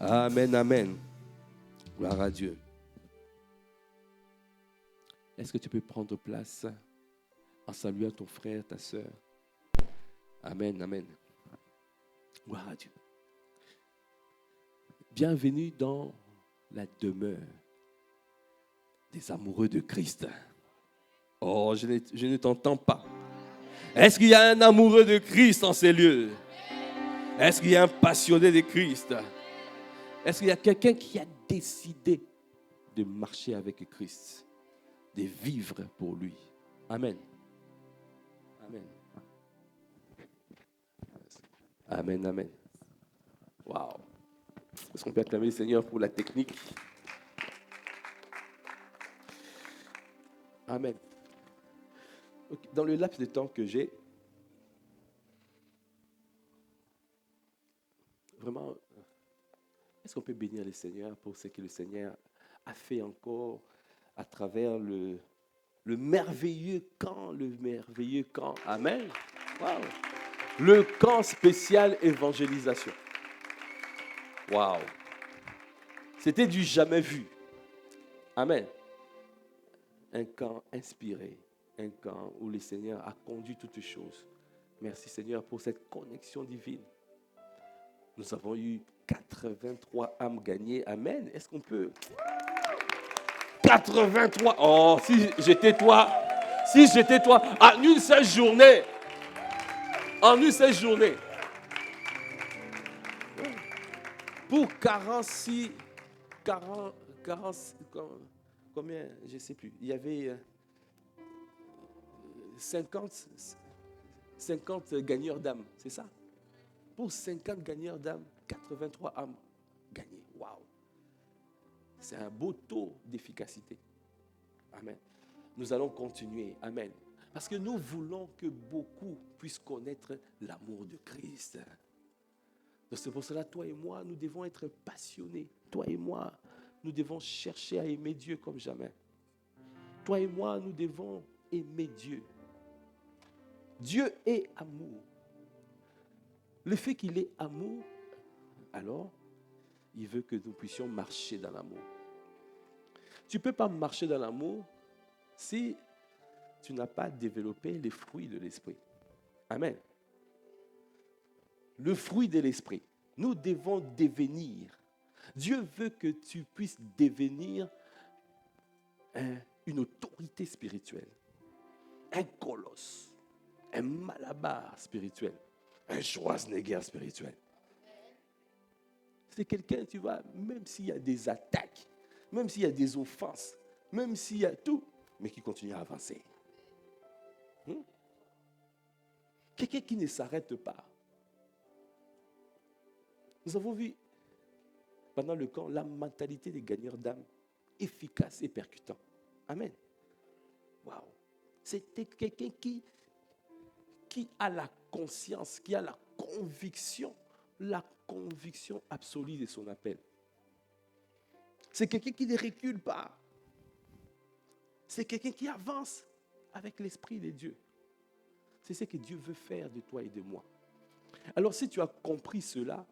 Amen, amen. Gloire à Dieu. Est-ce que tu peux prendre place en saluant ton frère, ta soeur? Amen, amen. Gloire à Dieu. Bienvenue dans la demeure des amoureux de Christ. Oh, je ne t'entends pas. Est-ce qu'il y a un amoureux de Christ en ces lieux? Est-ce qu'il y a un passionné de Christ? Est-ce qu'il y a quelqu'un qui a décidé de marcher avec Christ, de vivre pour lui? Amen. Amen. Amen, amen. Waouh. Est-ce qu'on peut acclamer le Seigneur pour la technique? Amen. Dans le laps de temps que j'ai, vraiment, est-ce qu'on peut bénir le Seigneur pour ce que le Seigneur a fait encore à travers le merveilleux camp, Amen. Wow. Le camp spécial évangélisation. Waouh. C'était du jamais vu. Amen. Un camp inspiré, un camp où le Seigneur a conduit toutes choses. Merci Seigneur pour cette connexion divine. Nous avons eu 83 âmes gagnées. Amen. Est-ce qu'on peut... 83. Oh, si j'étais toi, en une seule journée. Pour 46, combien, je ne sais plus. Il y avait 50 gagneurs d'âmes, c'est ça? Pour 50 gagneurs d'âmes, 83 âmes gagnées. Waouh! C'est un beau taux d'efficacité. Amen. Nous allons continuer. Amen. Parce que nous voulons que beaucoup puissent connaître l'amour de Christ. Donc c'est pour cela, toi et moi, nous devons être passionnés. Toi et moi, nous devons chercher à aimer Dieu comme jamais. Toi et moi, nous devons aimer Dieu. Dieu est amour. Le fait qu'il est amour, alors, il veut que nous puissions marcher dans l'amour. Tu ne peux pas marcher dans l'amour si tu n'as pas développé les fruits de l'esprit. Amen. Le fruit de l'esprit. Nous devons devenir. Dieu veut que tu puisses devenir une autorité spirituelle. Un colosse. Un malabar spirituel. Un Schwarzenegger spirituel. C'est quelqu'un, tu vois, même s'il y a des attaques, même s'il y a des offenses, même s'il y a tout, mais qui continue à avancer. Quelqu'un qui ne s'arrête pas. Nous avons vu pendant le camp la mentalité des gagneurs d'âme, efficace et percutant. Amen. Waouh. C'était quelqu'un qui a la conscience, qui a la conviction absolue de son appel. C'est quelqu'un qui ne recule pas. C'est quelqu'un qui avance avec l'Esprit de Dieu. C'est ce que Dieu veut faire de toi et de moi. Alors si tu as compris cela,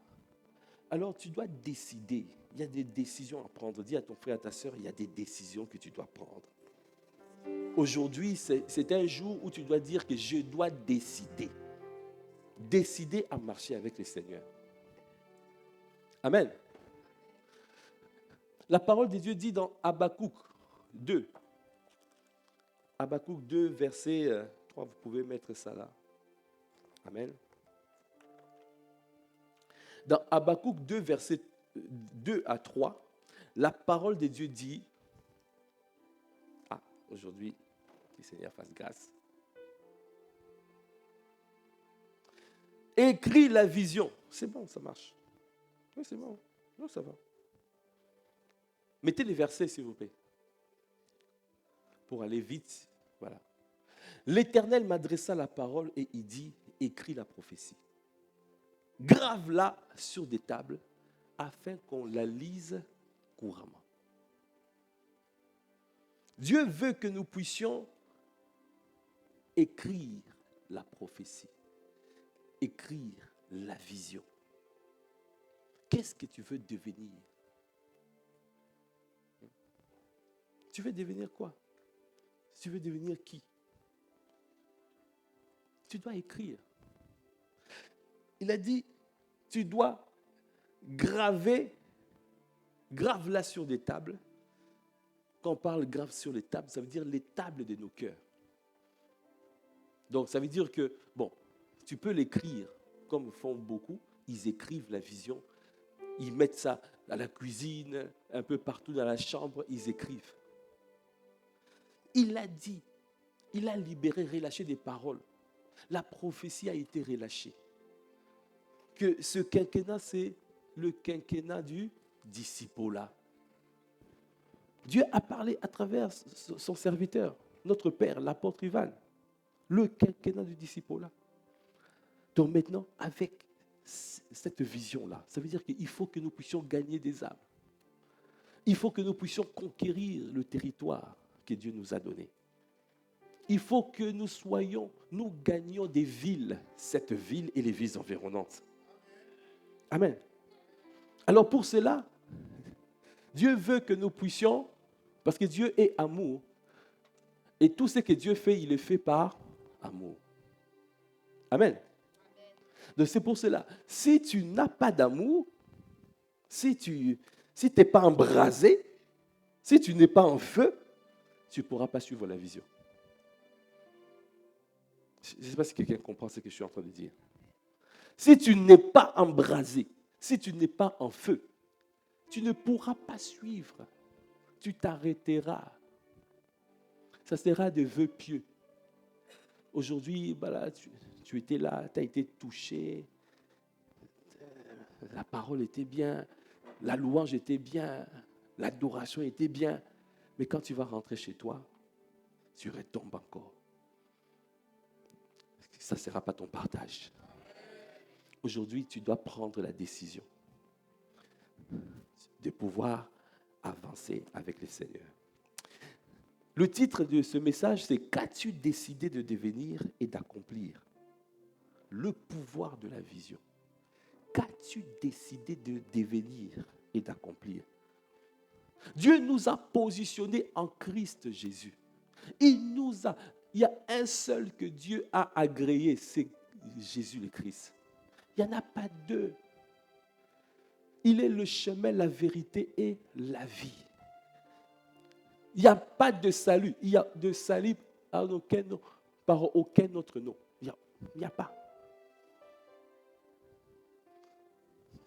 alors tu dois décider. Il y a des décisions à prendre. Dis à ton frère, à ta soeur, il y a des décisions que tu dois prendre. Aujourd'hui, c'est un jour où tu dois dire que je dois décider. Décider à marcher avec le Seigneur. Amen. La parole de Dieu dit dans Habakkuk 2. Habakkuk 2, verset 3. Vous pouvez mettre ça là. Amen. Dans Habakkuk 2, verset 2 à 3, la parole de Dieu dit, aujourd'hui, que le Seigneur fasse grâce. Écris la vision. C'est bon, ça marche. Oui, c'est bon. Non, ça va. Mettez les versets, s'il vous plaît. Pour aller vite. Voilà. L'Éternel m'adressa la parole et il dit, écris la prophétie. Grave-la sur des tables afin qu'on la lise couramment. Dieu veut que nous puissions écrire la prophétie, écrire la vision. Qu'est-ce que tu veux devenir? Tu veux devenir quoi? Tu veux devenir qui? Tu dois écrire. Il a dit, tu dois grave-la sur des tables. Quand on parle grave sur les tables, ça veut dire les tables de nos cœurs. Donc, ça veut dire que, bon, tu peux l'écrire, comme font beaucoup, ils écrivent la vision, ils mettent ça dans la cuisine, un peu partout dans la chambre, ils écrivent. Il a dit, il a libéré, relâché des paroles. La prophétie a été relâchée. Que ce quinquennat, c'est le quinquennat du discipolat. Dieu a parlé à travers son serviteur, notre Père, l'apôtre Ivan. Le quinquennat du discipolat. Donc maintenant, avec cette vision-là, ça veut dire qu'il faut que nous puissions gagner des âmes. Il faut que nous puissions conquérir le territoire que Dieu nous a donné. Il faut que nous gagnions des villes, cette ville et les villes environnantes. Amen. Alors pour cela, Dieu veut que nous puissions, parce que Dieu est amour, et tout ce que Dieu fait, il le fait par amour. Amen. Donc c'est pour cela, si tu n'as pas d'amour, si tu n'es pas embrasé, si tu n'es pas en feu, tu ne pourras pas suivre la vision. Je ne sais pas si quelqu'un comprend ce que je suis en train de dire. Si tu n'es pas embrasé, si tu n'es pas en feu, tu ne pourras pas suivre. Tu t'arrêteras. Ça sera des vœux pieux. Aujourd'hui, voilà, tu étais là, tu as été touché. La parole était bien, la louange était bien, l'adoration était bien. Mais quand tu vas rentrer chez toi, tu retombes encore. Ça ne sera pas ton partage. Aujourd'hui, tu dois prendre la décision de pouvoir avancer avec le Seigneur. Le titre de ce message, c'est « Qu'as-tu décidé de devenir et d'accomplir ?» Le pouvoir de la vision. Qu'as-tu décidé de devenir et d'accomplir? Dieu nous a positionnés en Christ Jésus. Il y a un seul que Dieu a agréé, c'est Jésus le Christ. Il n'y en a pas deux. Il est le chemin, la vérité et la vie. Il n'y a pas de salut. Il y a de salut par aucun autre nom. Il n'y a pas.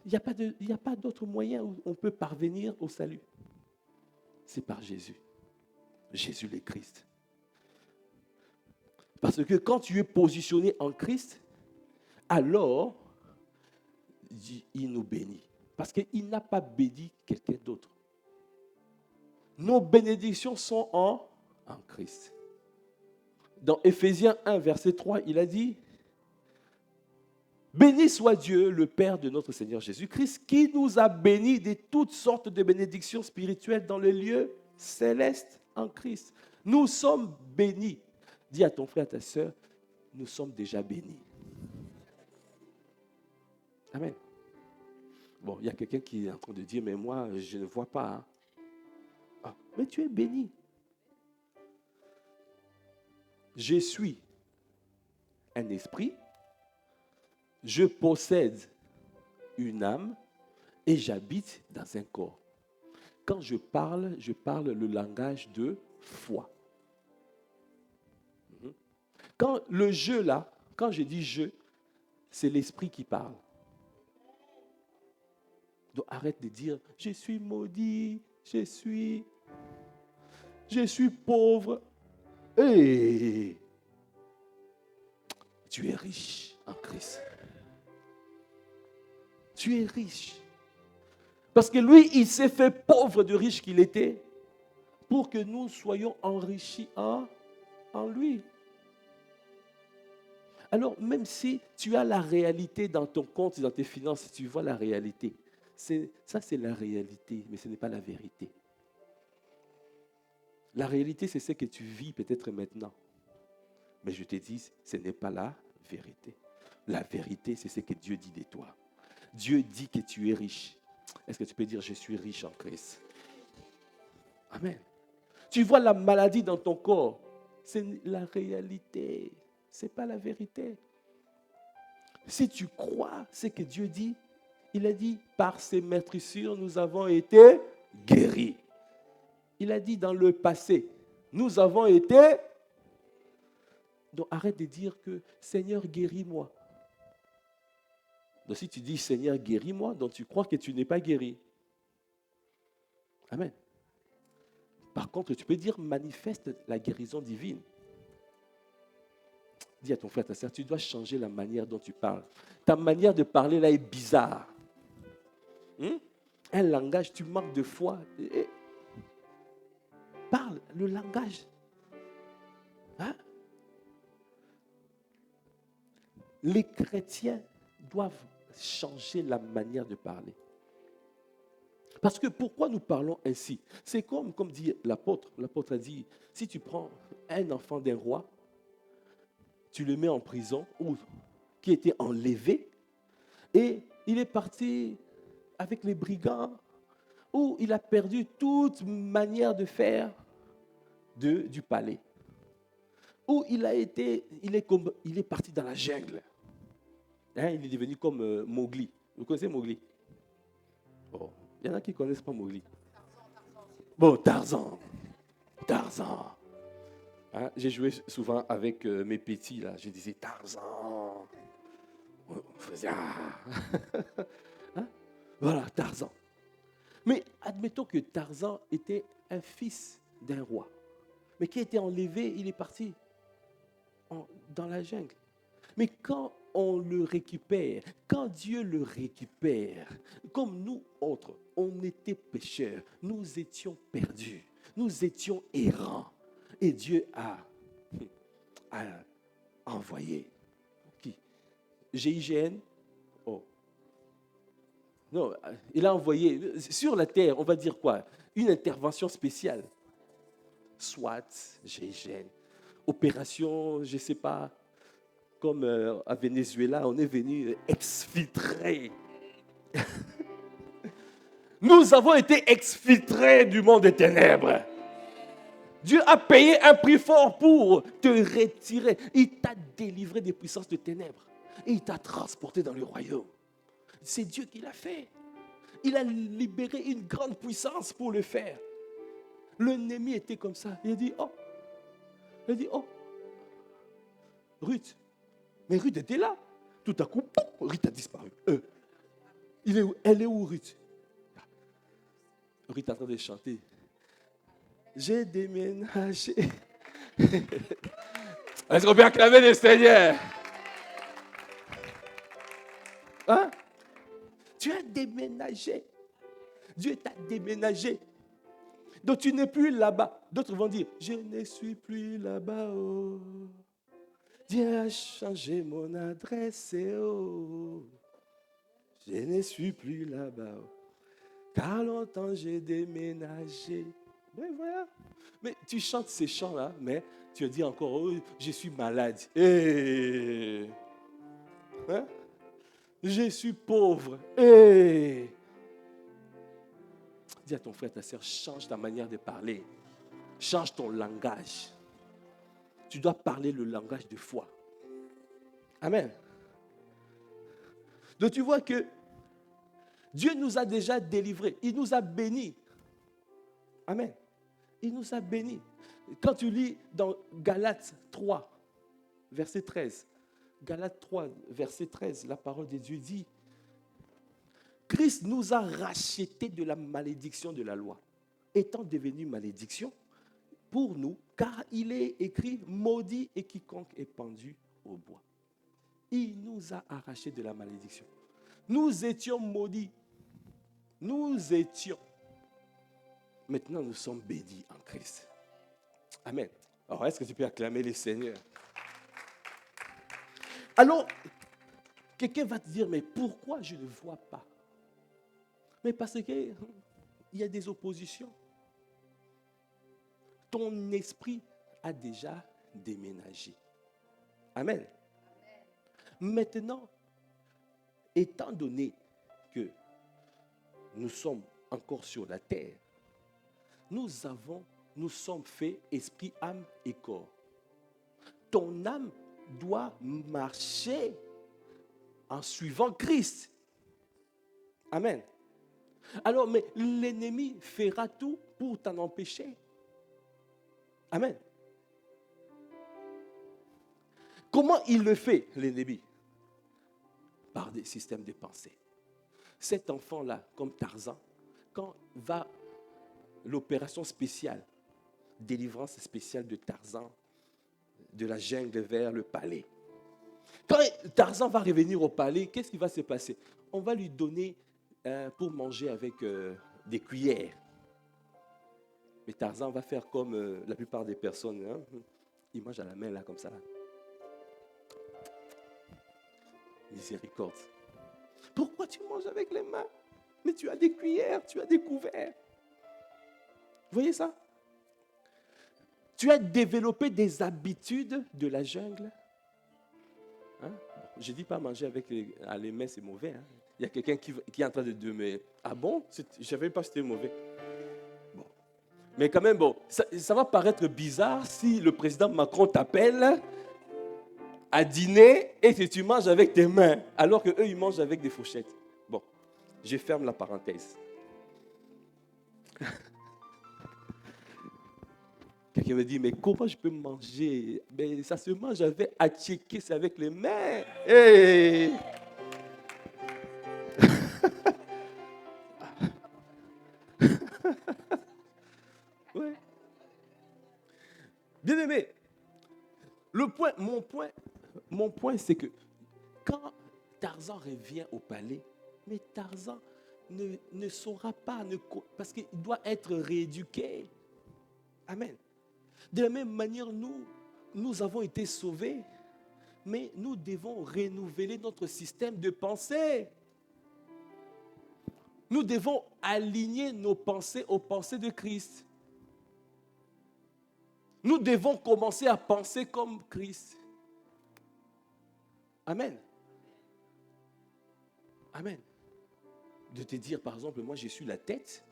Il n'y a pas d'autre moyen où on peut parvenir au salut. C'est par Jésus. Jésus le Christ. Parce que quand tu es positionné en Christ, alors, il nous bénit. Parce qu'il n'a pas béni quelqu'un d'autre. Nos bénédictions sont en Christ. Dans Éphésiens 1, verset 3, il a dit « Béni soit Dieu, le Père de notre Seigneur Jésus-Christ, qui nous a bénis de toutes sortes de bénédictions spirituelles dans les lieux célestes en Christ. » Nous sommes bénis. Dis à ton frère, à ta soeur, nous sommes déjà bénis. Amen. Bon, il y a quelqu'un qui est en train de dire, mais moi, je ne vois pas. Hein. Ah, mais tu es béni. Je suis un esprit, je possède une âme et j'habite dans un corps. Quand je parle le langage de foi. Quand le je là, quand je dis je, c'est l'esprit qui parle. Donc arrête de dire, je suis maudit, je suis pauvre. Et tu es riche en Christ. Tu es riche. Parce que lui, il s'est fait pauvre de riche qu'il était pour que nous soyons enrichis en lui. Alors, même si tu as la réalité dans ton compte et dans tes finances, tu vois la réalité. Ça, c'est la réalité, mais ce n'est pas la vérité. La réalité, c'est ce que tu vis peut-être maintenant. Mais je te dis, ce n'est pas la vérité. La vérité, c'est ce que Dieu dit de toi. Dieu dit que tu es riche. Est-ce que tu peux dire, je suis riche en Christ? Amen. Tu vois la maladie dans ton corps. C'est la réalité. Ce n'est pas la vérité. Si tu crois ce que Dieu dit, il a dit, par ses meurtrissures, nous avons été guéris. Il a dit dans le passé, nous avons été... Donc arrête de dire que Seigneur, guéris-moi. Donc si tu dis Seigneur, guéris-moi, donc tu crois que tu n'es pas guéri. Amen. Par contre, tu peux dire manifeste la guérison divine. Dis à ton frère, ta soeur, tu dois changer la manière dont tu parles. Ta manière de parler là est bizarre. Un langage, tu manques de foi. Parle le langage. Hein? Les chrétiens doivent changer la manière de parler. Parce que pourquoi nous parlons ainsi? C'est comme dit l'apôtre. L'apôtre a dit, si tu prends un enfant d'un roi, tu le mets en prison, ou qui était enlevé, et il est parti avec les brigands, où il a perdu toute manière de faire du palais. Où il est parti dans la jungle. Hein, il est devenu comme Mowgli. Vous connaissez Mowgli? Bon, il y en a qui ne connaissent pas Mowgli. Bon, Tarzan. Hein, j'ai joué souvent avec mes petits, là. Je disais Tarzan. On faisait hein? Voilà, Tarzan. Mais admettons que Tarzan était un fils d'un roi. Mais qui a été enlevé, il est parti dans la jungle. Mais quand on le récupère, quand Dieu le récupère, comme nous autres, on était pécheurs, nous étions perdus, nous étions errants. Et Dieu a envoyé qui? GIGN? Oh. Non, il a envoyé sur la terre, on va dire quoi? Une intervention spéciale. SWAT, GIGN, opération, je ne sais pas, comme à Venezuela, on est venu exfiltrer. Nous avons été exfiltrés du monde des ténèbres. Dieu a payé un prix fort pour te retirer. Il t'a délivré des puissances de ténèbres. Et il t'a transporté dans le royaume. C'est Dieu qui l'a fait. Il a libéré une grande puissance pour le faire. L'ennemi était comme ça. Il a dit, oh, Ruth. Mais Ruth était là. Tout à coup, Ruth a disparu. Elle est où, Ruth? Ruth est en train de chanter. J'ai déménagé. Est-ce qu'on peut acclamer le Seigneur? Hein? Tu as déménagé. Dieu t'a déménagé. Donc tu n'es plus là-bas. D'autres vont dire, je ne suis plus là-bas. Oh. Dieu a changé mon adresse. Oh. Je ne suis plus là-bas. Oh. Car longtemps j'ai déménagé. Mais voilà. Mais tu chantes ces chants-là, mais tu dis encore, oh, je suis malade. Hey. Hein? Je suis pauvre. Hey. Dis à ton frère, ta soeur, change ta manière de parler. Change ton langage. Tu dois parler le langage de foi. Amen. Donc tu vois que Dieu nous a déjà délivrés. Il nous a bénis. Amen. Il nous a bénis. Quand tu lis dans Galates 3, verset 13, Galates 3, verset 13, la parole de Dieu dit, Christ nous a rachetés de la malédiction de la loi, étant devenu malédiction pour nous, car il est écrit, maudit et quiconque est pendu au bois. Il nous a arrachés de la malédiction. Nous étions maudits. Nous étions. Maintenant, nous sommes bénis en Christ. Amen. Alors, est-ce que tu peux acclamer le Seigneur? Alors, quelqu'un va te dire, mais pourquoi je ne vois pas? Mais parce qu'il y a des oppositions. Ton esprit a déjà déménagé. Amen. Maintenant, étant donné que nous sommes encore sur la terre, nous sommes faits esprit, âme et corps. Ton âme doit marcher en suivant Christ. Amen. Alors, mais l'ennemi fera tout pour t'en empêcher. Amen. Comment il le fait, l'ennemi? Par des systèmes de pensée. Cet enfant-là, comme Tarzan, quand va l'opération spéciale, délivrance spéciale de Tarzan, de la jungle vers le palais. Quand Tarzan va revenir au palais, qu'est-ce qui va se passer? On va lui donner pour manger avec des cuillères. Mais Tarzan va faire comme la plupart des personnes. Hein? Il mange à la main, là, comme ça. Là. Miséricorde. Pourquoi tu manges avec les mains? Mais tu as des cuillères, tu as des couverts. Vous voyez ça? Tu as développé des habitudes de la jungle. Hein? Je ne dis pas manger avec les mains, c'est mauvais. Hein? Il y a quelqu'un qui est en train de me... Ah bon? Je ne savais pas que c'était mauvais. Bon. Mais quand même, bon, ça va paraître bizarre si le président Macron t'appelle à dîner et que tu manges avec tes mains, alors qu'eux, ils mangent avec des fourchettes. Bon, je ferme la parenthèse. Quelqu'un me dit, mais comment je peux manger? Mais ça se mange avec à checker, c'est avec les mains. Hey! Ouais. Bien aimé, mon point, c'est que quand Tarzan revient au palais, mais Tarzan ne saura pas, parce qu'il doit être rééduqué. Amen. De la même manière, nous avons été sauvés, mais nous devons renouveler notre système de pensée. Nous devons aligner nos pensées aux pensées de Christ. Nous devons commencer à penser comme Christ. Amen. Amen. De te dire, par exemple, moi je suis la tête,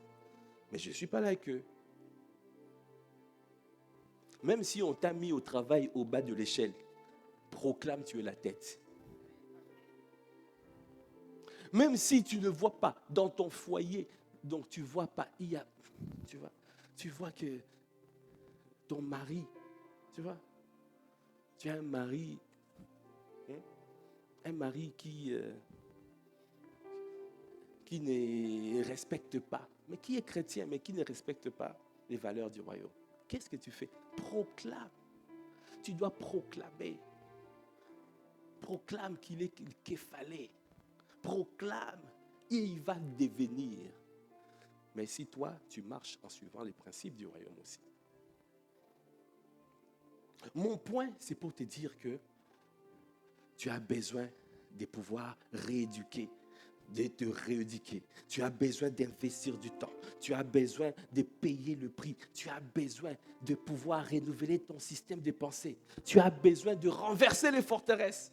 mais je ne suis pas la queue. Même si on t'a mis au travail au bas de l'échelle, proclame tu es la tête. Même si tu ne vois pas dans ton foyer, donc tu ne vois pas, tu vois que ton mari, tu vois, tu as un mari qui ne respecte pas, mais qui est chrétien, mais qui ne respecte pas les valeurs du royaume. Qu'est-ce que tu fais? Proclame. Tu dois proclamer. Proclame qu'il est Képhalé. Proclame. Et il va devenir. Mais si toi, tu marches en suivant les principes du royaume aussi. Mon point, c'est pour te dire que tu as besoin de pouvoir rééduquer, de te rééduquer. Tu as besoin d'investir du temps. Tu as besoin de payer le prix. Tu as besoin de pouvoir renouveler ton système de pensée. Tu as besoin de renverser les forteresses.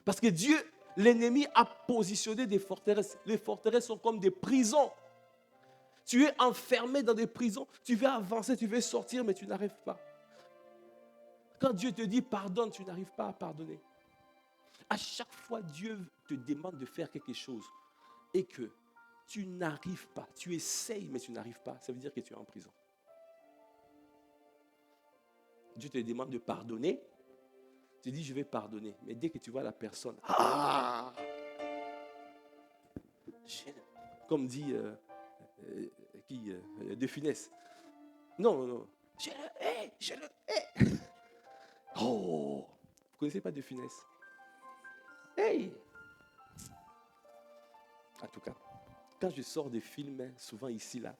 Parce que Dieu, l'ennemi, a positionné des forteresses. Les forteresses sont comme des prisons. Tu es enfermé dans des prisons. Tu veux avancer, tu veux sortir, mais tu n'arrives pas. Quand Dieu te dit pardonne, tu n'arrives pas à pardonner. À chaque fois, Dieu te demande de faire quelque chose et que tu n'arrives pas. Tu essayes, mais tu n'arrives pas. Ça veut dire que tu es en prison. Dieu te demande de pardonner. Tu dis, je vais pardonner. Mais dès que tu vois la personne, comme dit De Funès. Non. Je le hais. Oh, vous ne connaissez pas De Funès? Hey! En tout cas, quand je sors des films, souvent ici, là.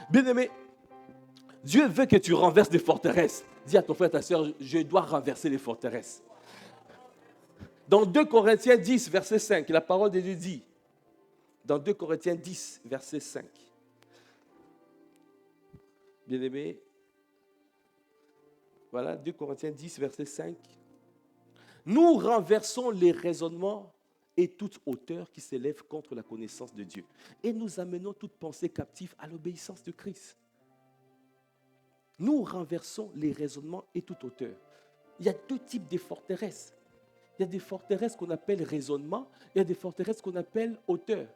Bien-aimé, Dieu veut que tu renverses des forteresses. Dis à ton frère, ta soeur, je dois renverser les forteresses. Dans 2 Corinthiens 10, verset 5, la parole de Dieu dit, dans 2 Corinthiens 10, verset 5, bien-aimé, voilà, 2 Corinthiens 10, verset 5, Nous renversons les raisonnements et toute hauteur qui s'élève contre la connaissance de Dieu. Et nous amenons toute pensée captive à l'obéissance de Christ. Nous renversons les raisonnements et toute hauteur. Il y a deux types de forteresses. Il y a des forteresses qu'on appelle raisonnement, il y a des forteresses qu'on appelle hauteur.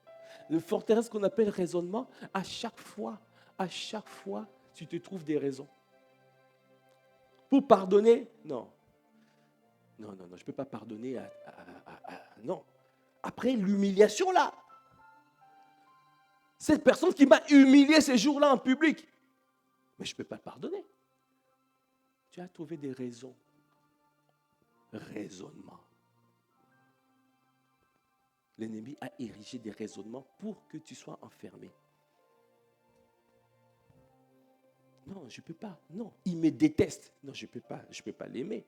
Les forteresses qu'on appelle raisonnement, à chaque fois, tu te trouves des raisons. Pour pardonner, non. Non, je ne peux pas pardonner non. Après l'humiliation là, cette personne qui m'a humilié ces jours-là en public, mais je ne peux pas pardonner. Tu as trouvé des raisons. Raisonnement. L'ennemi a érigé des raisonnements pour que tu sois enfermé. Non, je ne peux pas. Non, il me déteste. Non, je ne peux pas l'aimer.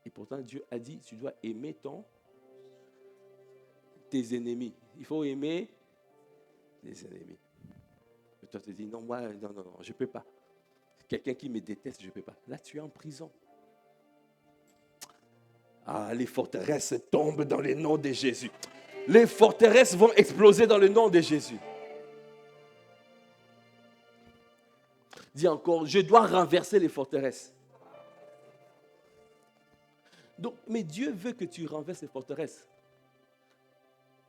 Et pourtant, Dieu a dit, tu dois aimer tes ennemis. Il faut aimer les ennemis. Et toi, tu te dis, non, je ne peux pas. Quelqu'un qui me déteste, je ne peux pas. Là, tu es en prison. Ah, les forteresses tombent dans le nom de Jésus. Les forteresses vont exploser dans le nom de Jésus. Dis encore, je dois renverser les forteresses. Donc, mais Dieu veut que tu renverses les forteresses.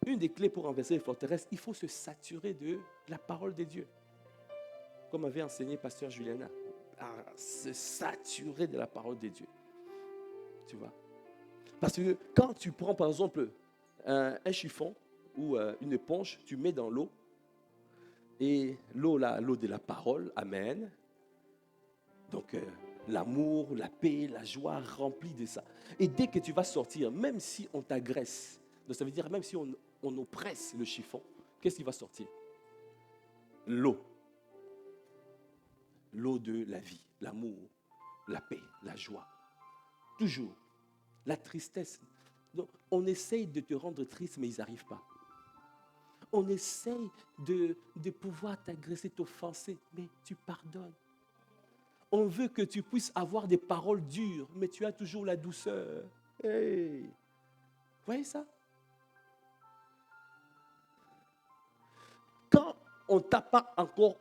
Une des clés pour renverser les forteresses, il faut se saturer de la parole de Dieu. Comme avait enseigné Pasteur Juliana, se saturer de la parole de Dieu. Tu vois? Parce que quand tu prends par exemple un chiffon ou une éponge, tu mets dans l'eau, et l'eau de la parole, amen. Donc l'amour, la paix, la joie remplie de ça. Et dès que tu vas sortir, même si on t'agresse, donc ça veut dire même si on oppresse le chiffon, qu'est-ce qui va sortir? L'eau. L'eau de la vie, l'amour, la paix, la joie. Toujours. La tristesse. Donc, on essaye de te rendre triste, mais ils n'arrivent pas. On essaye de pouvoir t'agresser, t'offenser, mais tu pardonnes. On veut que tu puisses avoir des paroles dures, mais tu as toujours la douceur. Hey. Vous voyez ça? Quand on ne t'a pas encore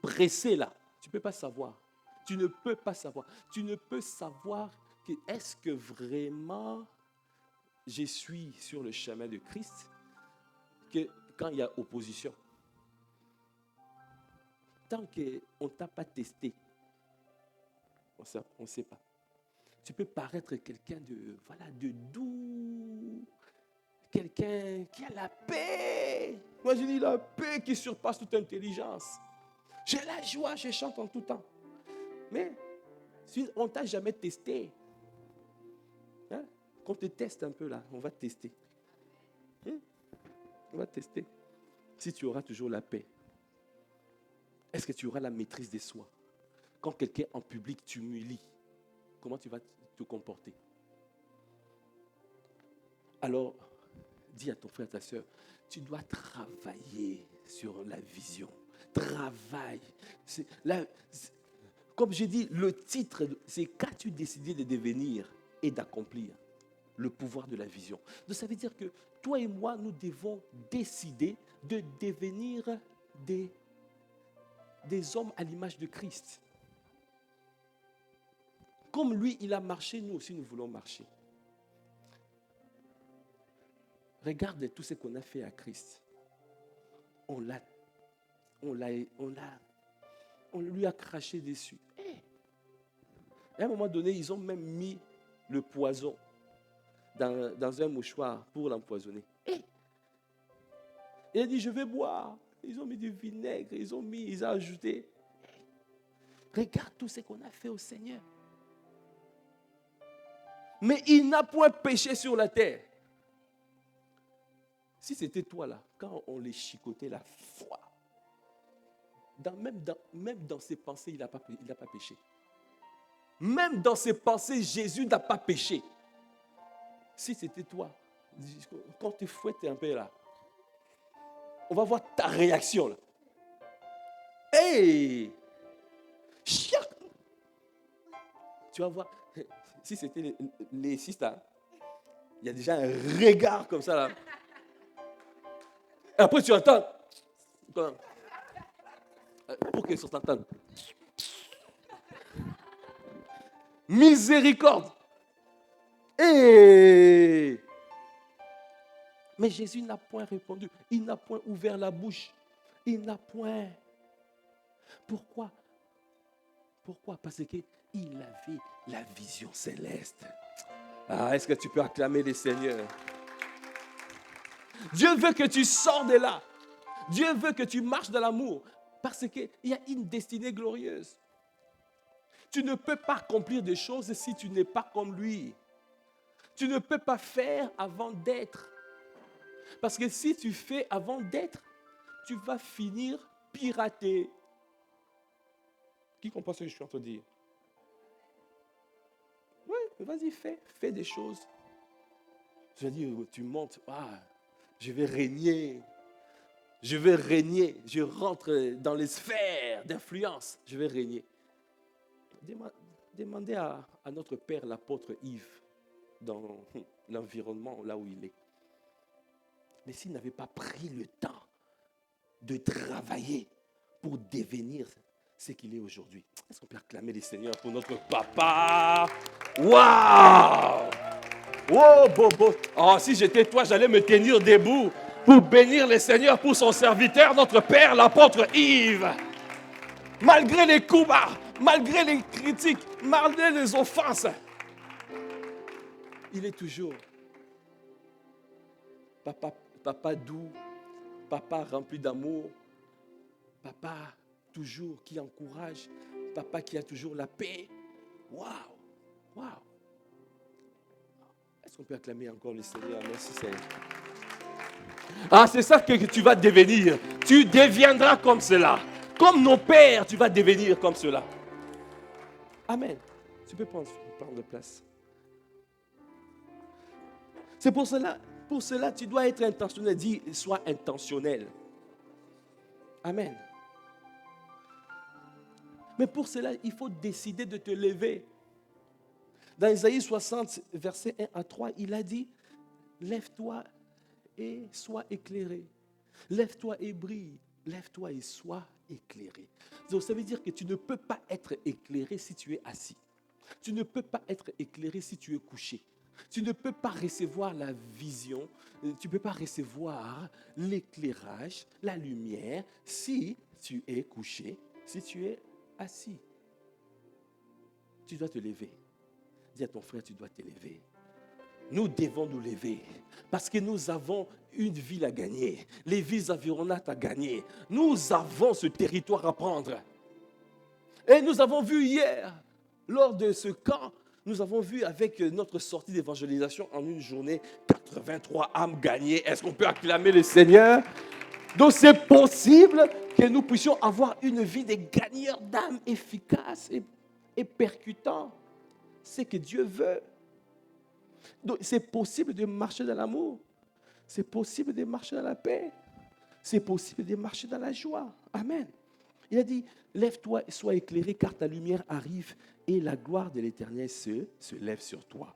pressé là, tu ne peux pas savoir. Tu ne peux pas savoir. Tu ne peux savoir que est-ce que vraiment je suis sur le chemin de Christ que quand il y a opposition. Tant qu'on ne t'a pas testé, on ne sait pas. Tu peux paraître quelqu'un de doux, quelqu'un qui a la paix. Moi, je dis la paix qui surpasse toute intelligence. J'ai la joie, je chante en tout temps. Mais si on ne t'a jamais testé, hein, qu'on te teste un peu là, on va te tester. On va te tester. Si tu auras toujours la paix, est-ce que tu auras la maîtrise de soi? Quand quelqu'un en public t'humilie, comment tu vas te comporter? Alors, dis à ton frère, ta soeur, tu dois travailler sur la vision. Travaille. Comme j'ai dit, le titre, c'est qu'as-tu décidé de devenir et d'accomplir le pouvoir de la vision. Donc ça veut dire que toi et moi, nous devons décider de devenir des hommes à l'image de Christ. Comme lui, il a marché, nous aussi, nous voulons marcher. Regarde tout ce qu'on a fait à Christ. On lui a craché dessus. À un moment donné, ils ont même mis le poison dans un mouchoir pour l'empoisonner. Il a dit, je vais boire. Ils ont mis du vinaigre, ils ont ajouté. Regarde tout ce qu'on a fait au Seigneur. Mais il n'a point péché sur la terre. Si c'était toi là, quand on les chicotait la foi, même dans ses pensées, il n'a pas péché. Même dans ses pensées, Jésus n'a pas péché. Si c'était toi, quand tu fouettes un peu là, on va voir ta réaction là. Hey! Tu vas voir, si c'était les sisters, Il y a déjà un regard comme ça là. Et après tu entends. Pour qu'ils s'entendent. Miséricorde. Et mais Jésus n'a point répondu. Il n'a point ouvert la bouche. Il n'a point. Pourquoi? Pourquoi? Parce qu'il avait la vision céleste. Ah, est-ce que tu peux acclamer les seigneurs? Dieu veut que tu sors de là. Dieu veut que tu marches dans l'amour. Parce qu'il y a une destinée glorieuse. Tu ne peux pas accomplir des choses si tu n'es pas comme lui. Tu ne peux pas faire avant d'être. Parce que si tu fais avant d'être, tu vas finir piraté. Qui comprend ce que je suis en train de dire? Oui, vas-y, fais des choses. Je veux dire, tu montes, je vais régner. Je vais régner. Je rentre dans les sphères d'influence. Je vais régner. Demandez à notre père, l'apôtre Yves, dans l'environnement là où il est. Mais s'il n'avait pas pris le temps de travailler pour devenir ce qu'il est aujourd'hui, est-ce qu'on peut acclamer les seigneurs pour notre papa? Waouh! Oh, Bobo! Oh, si j'étais toi, j'allais me tenir debout pour bénir les seigneurs pour son serviteur, notre père, l'apôtre Yves. Malgré les coups bas, malgré les critiques, malgré les offenses, il est toujours papa doux, papa rempli d'amour, papa toujours qui encourage, papa qui a toujours la paix. Waouh! Waouh! Est-ce qu'on peut acclamer encore le Seigneur? Merci Seigneur. Ah, c'est ça que tu vas devenir. Tu deviendras comme cela. Comme nos pères, tu vas devenir comme cela. Amen. Tu peux prendre place. C'est pour cela, tu dois être intentionnel. Dis, sois intentionnel. Amen. Mais pour cela, il faut décider de te lever. Dans Isaïe 60, versets 1 à 3, il a dit, lève-toi et sois éclairé. Lève-toi et brille. Lève-toi et sois éclairé. Donc, ça veut dire que tu ne peux pas être éclairé si tu es assis. Tu ne peux pas être éclairé si tu es couché. Tu ne peux pas recevoir la vision, tu ne peux pas recevoir l'éclairage, la lumière si tu es couché, si tu es assis. Tu dois te lever. Dis à ton frère, tu dois te lever. Nous devons nous lever parce que nous avons une ville à gagner, les villes environnantes à gagner. Nous avons ce territoire à prendre. Et nous avons vu hier, lors de ce camp, nous avons vu avec notre sortie d'évangélisation en une journée, 83 âmes gagnées. Est-ce qu'on peut acclamer le Seigneur? Donc c'est possible que nous puissions avoir une vie de gagneurs d'âmes efficace et percutant. C'est ce que Dieu veut. Donc c'est possible de marcher dans l'amour. C'est possible de marcher dans la paix. C'est possible de marcher dans la joie. Amen. Il a dit, lève-toi et sois éclairé car ta lumière arrive et la gloire de l'Éternel se lève sur toi.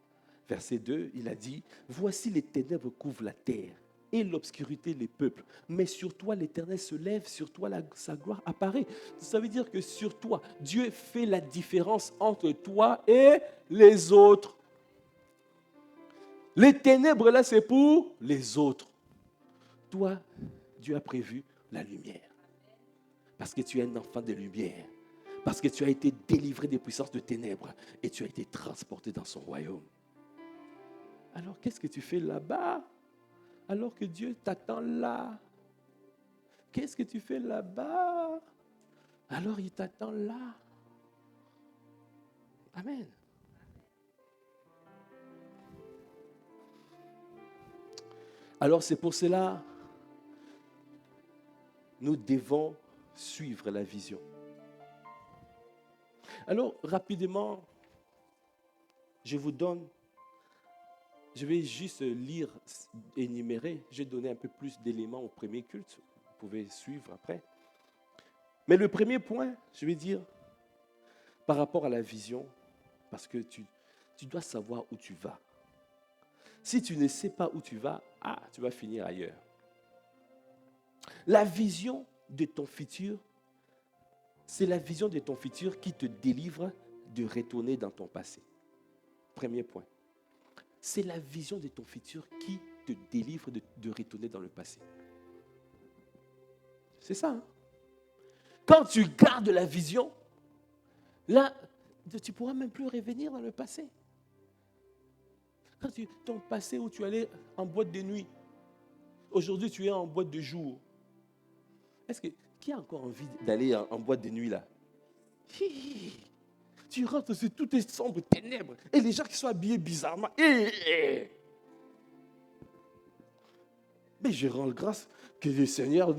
Verset 2, il a dit, voici les ténèbres couvrent la terre et l'obscurité les peuples. Mais sur toi, l'Éternel se lève, sur toi, sa gloire apparaît. Ça veut dire que sur toi, Dieu fait la différence entre toi et les autres. Les ténèbres, là, c'est pour les autres. Toi, Dieu a prévu la lumière. Parce que tu es un enfant de lumière. Parce que tu as été délivré des puissances de ténèbres et tu as été transporté dans son royaume. Alors, qu'est-ce que tu fais là-bas? Alors que Dieu t'attend là. Qu'est-ce que tu fais là-bas? Alors, il t'attend là. Amen. Alors, c'est pour cela, nous devons suivre la vision. Alors, rapidement, je vais juste lire, énumérer. J'ai donné un peu plus d'éléments au premier culte. Vous pouvez suivre après. Mais le premier point, je vais dire, par rapport à la vision, parce que tu dois savoir où tu vas. Si tu ne sais pas où tu vas finir ailleurs. La vision de ton futur, c'est la vision de ton futur qui te délivre de retourner dans ton passé. Premier point. C'est la vision de ton futur qui te délivre de retourner dans le passé. C'est ça. Hein? Quand tu gardes la vision, là, tu ne pourras même plus revenir dans le passé. Quand ton passé où tu allais en boîte de nuit, aujourd'hui tu es en boîte de jour. Qui a encore envie d'aller en boîte de nuit là? Tu rentres sur toutes les sombres ténèbres et les gens qui sont habillés bizarrement. Mais je rends grâce que le Seigneur,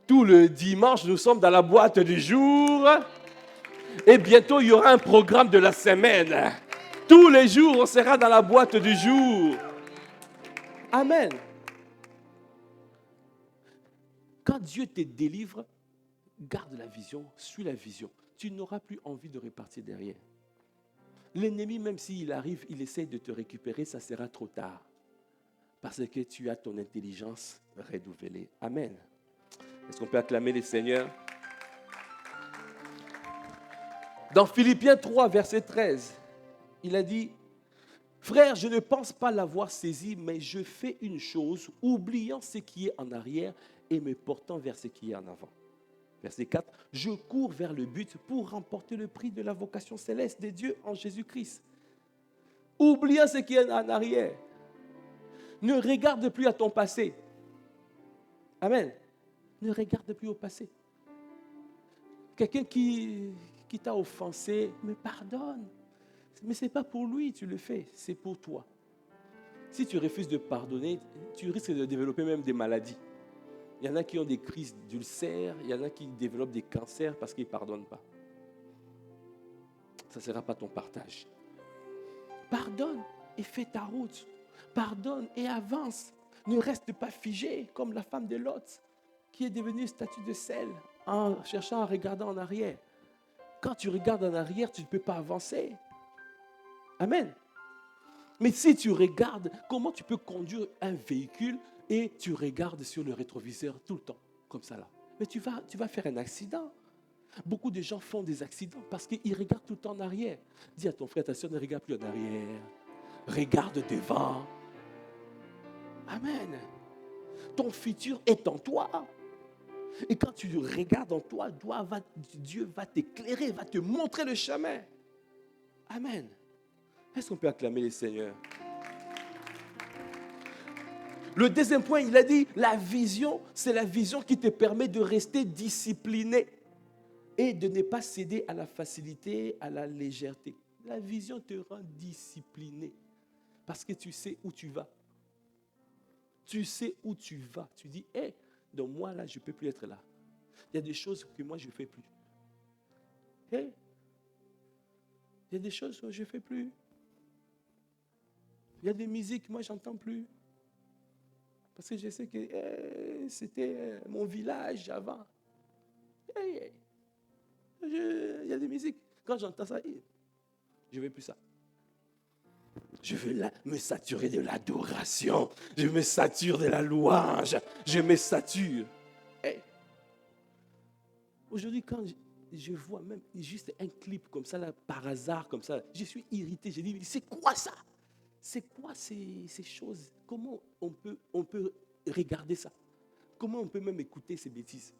tout le dimanche, nous sommes dans la boîte du jour. Et bientôt, il y aura un programme de la semaine. Tous les jours, on sera dans la boîte du jour. Amen. Quand Dieu te délivre, garde la vision, suis la vision. Tu n'auras plus envie de repartir derrière. L'ennemi, même s'il arrive, il essaie de te récupérer, ça sera trop tard. Parce que tu as ton intelligence renouvelée. Amen. Est-ce qu'on peut acclamer le Seigneur? Dans Philippiens 3, verset 13, il a dit, « Frère, je ne pense pas l'avoir saisi, mais je fais une chose, oubliant ce qui est en arrière et me portant vers ce qui est en avant. » Verset 4, « Je cours vers le but pour remporter le prix de la vocation céleste de Dieu en Jésus-Christ. » Oubliant ce qui est en arrière. Ne regarde plus à ton passé. Amen. Ne regarde plus au passé. Quelqu'un qui t'a offensé, me pardonne. Mais ce n'est pas pour lui que tu le fais, c'est pour toi. Si tu refuses de pardonner, tu risques de développer même des maladies. Il y en a qui ont des crises d'ulcères, il y en a qui développent des cancers parce qu'ils ne pardonnent pas. Ça ne sera pas ton partage. Pardonne et fais ta route. Pardonne et avance. Ne reste pas figé comme la femme de Lot qui est devenue statue de sel en cherchant à regarder en arrière. Quand tu regardes en arrière, tu ne peux pas avancer. Amen. Mais si tu regardes, comment tu peux conduire un véhicule et tu regardes sur le rétroviseur tout le temps, comme ça là? Mais tu vas faire un accident. Beaucoup de gens font des accidents parce qu'ils regardent tout le temps en arrière. Dis à ton frère, ta soeur, ne regarde plus en arrière. Regarde devant. Amen. Ton futur est en toi. Et quand tu regardes en toi, Dieu va t'éclairer, va te montrer le chemin. Amen. Est-ce qu'on peut acclamer le Seigneur? Le deuxième point, il a dit, la vision, c'est la vision qui te permet de rester discipliné et de ne pas céder à la facilité, à la légèreté. La vision te rend discipliné parce que tu sais où tu vas. Tu sais où tu vas. Tu dis, hé, donc moi là, je ne peux plus être là. Il y a des choses que moi je ne fais plus. Hé, il y a des choses que je ne fais plus. Il y a des musiques que moi je n'entends plus. Parce que je sais que c'était mon village avant. Il y a des musiques. Quand j'entends ça, je ne veux plus ça. Je veux me saturer de l'adoration. Je me sature de la louange. Je me sature. Aujourd'hui, quand je vois même juste un clip comme ça, là, par hasard, comme ça, je suis irrité. Je dis, mais c'est quoi ça? C'est quoi ces choses? Comment on peut regarder ça? Comment on peut même écouter ces bêtises?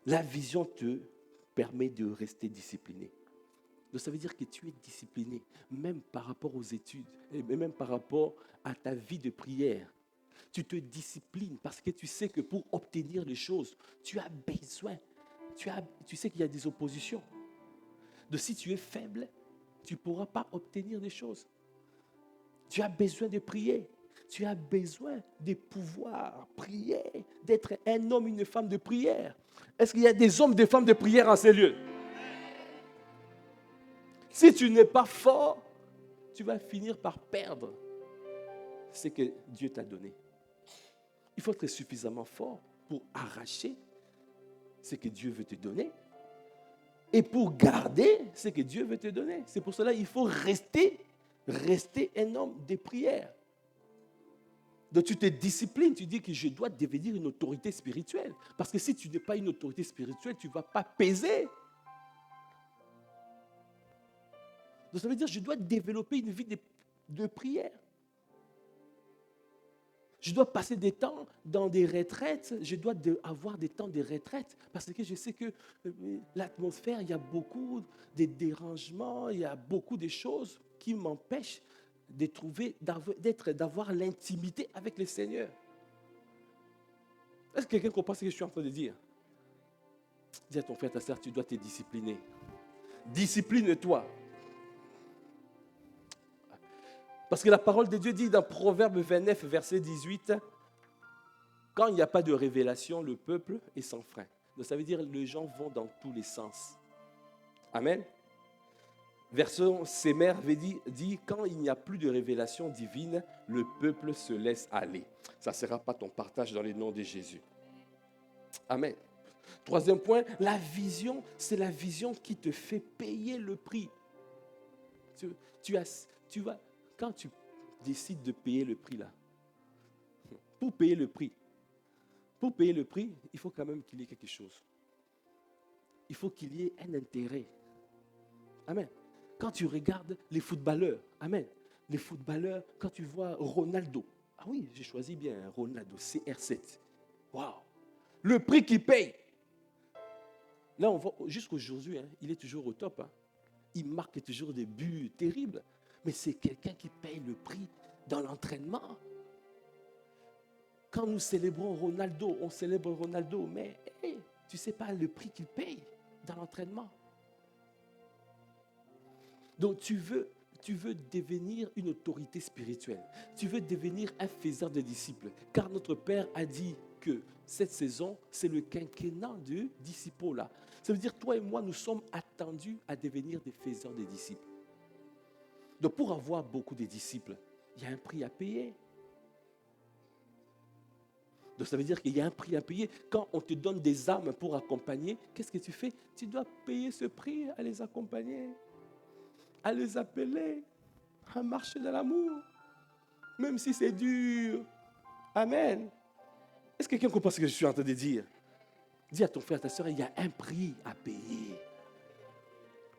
La vision te permet de rester discipliné. Donc ça veut dire que tu es discipliné, même par rapport aux études, et même par rapport à ta vie de prière. Tu te disciplines parce que tu sais que pour obtenir les choses, tu as besoin. Tu sais qu'il y a des oppositions. Donc si tu es faible, tu ne pourras pas obtenir des choses. Tu as besoin de prier. Tu as besoin de pouvoir prier, d'être un homme, une femme de prière. Est-ce qu'il y a des hommes, des femmes de prière en ces lieux? Si tu n'es pas fort, tu vas finir par perdre ce que Dieu t'a donné. Il faut être suffisamment fort pour arracher ce que Dieu veut te donner et pour garder ce que Dieu veut te donner. C'est pour cela qu'il faut rester un homme de prière. Donc tu te disciplines, tu dis que je dois devenir une autorité spirituelle. Parce que si tu n'es pas une autorité spirituelle, tu ne vas pas peser. Donc ça veut dire que je dois développer une vie de prière. Je dois passer des temps dans des retraites. Je dois avoir des temps de retraite. Parce que je sais que l'atmosphère, il y a beaucoup de dérangements, il y a beaucoup de choses qui m'empêchent d'avoir l'intimité avec le Seigneur. Est-ce que quelqu'un comprend ce que je suis en train de dire? Dis à ton frère, ta soeur, tu dois te discipliner. Discipline-toi. Parce que la parole de Dieu dit dans Proverbe 29, verset 18, quand il n'y a pas de révélation, le peuple est sans frein. Donc ça veut dire que les gens vont dans tous les sens. Amen. Version Semer dit, quand il n'y a plus de révélation divine, le peuple se laisse aller. Ça ne sera pas ton partage dans le nom de Jésus. Amen. Troisième point, la vision, c'est la vision qui te fait payer le prix. Quand tu décides de payer le prix là, pour payer le prix, il faut quand même qu'il y ait quelque chose. Il faut qu'il y ait un intérêt. Amen. Quand tu regardes les footballeurs, amen. Les footballeurs, quand tu vois Ronaldo, ah oui, j'ai choisi bien Ronaldo, CR7. Waouh! Le prix qu'il paye. Là, on voit jusqu'aujourd'hui, il est toujours au top. Il marque toujours des buts terribles. Mais c'est quelqu'un qui paye le prix dans l'entraînement. Quand nous célébrons Ronaldo, on célèbre Ronaldo, mais tu ne sais pas le prix qu'il paye dans l'entraînement. Donc tu veux devenir une autorité spirituelle. Tu veux devenir un faiseur de disciples. Car notre Père a dit que cette saison, c'est le quinquennat du disciple-là. Ça veut dire toi et moi, nous sommes attendus à devenir des faiseurs de disciples. Donc pour avoir beaucoup de disciples, il y a un prix à payer. Donc ça veut dire qu'il y a un prix à payer. Quand on te donne des âmes pour accompagner, qu'est-ce que tu fais? Tu dois payer ce prix à les accompagner, à les appeler, à marcher dans l'amour, même si c'est dur. Amen. Est-ce que quelqu'un comprend ce que je suis en train de dire? Dis à ton frère, à ta soeur, il y a un prix à payer.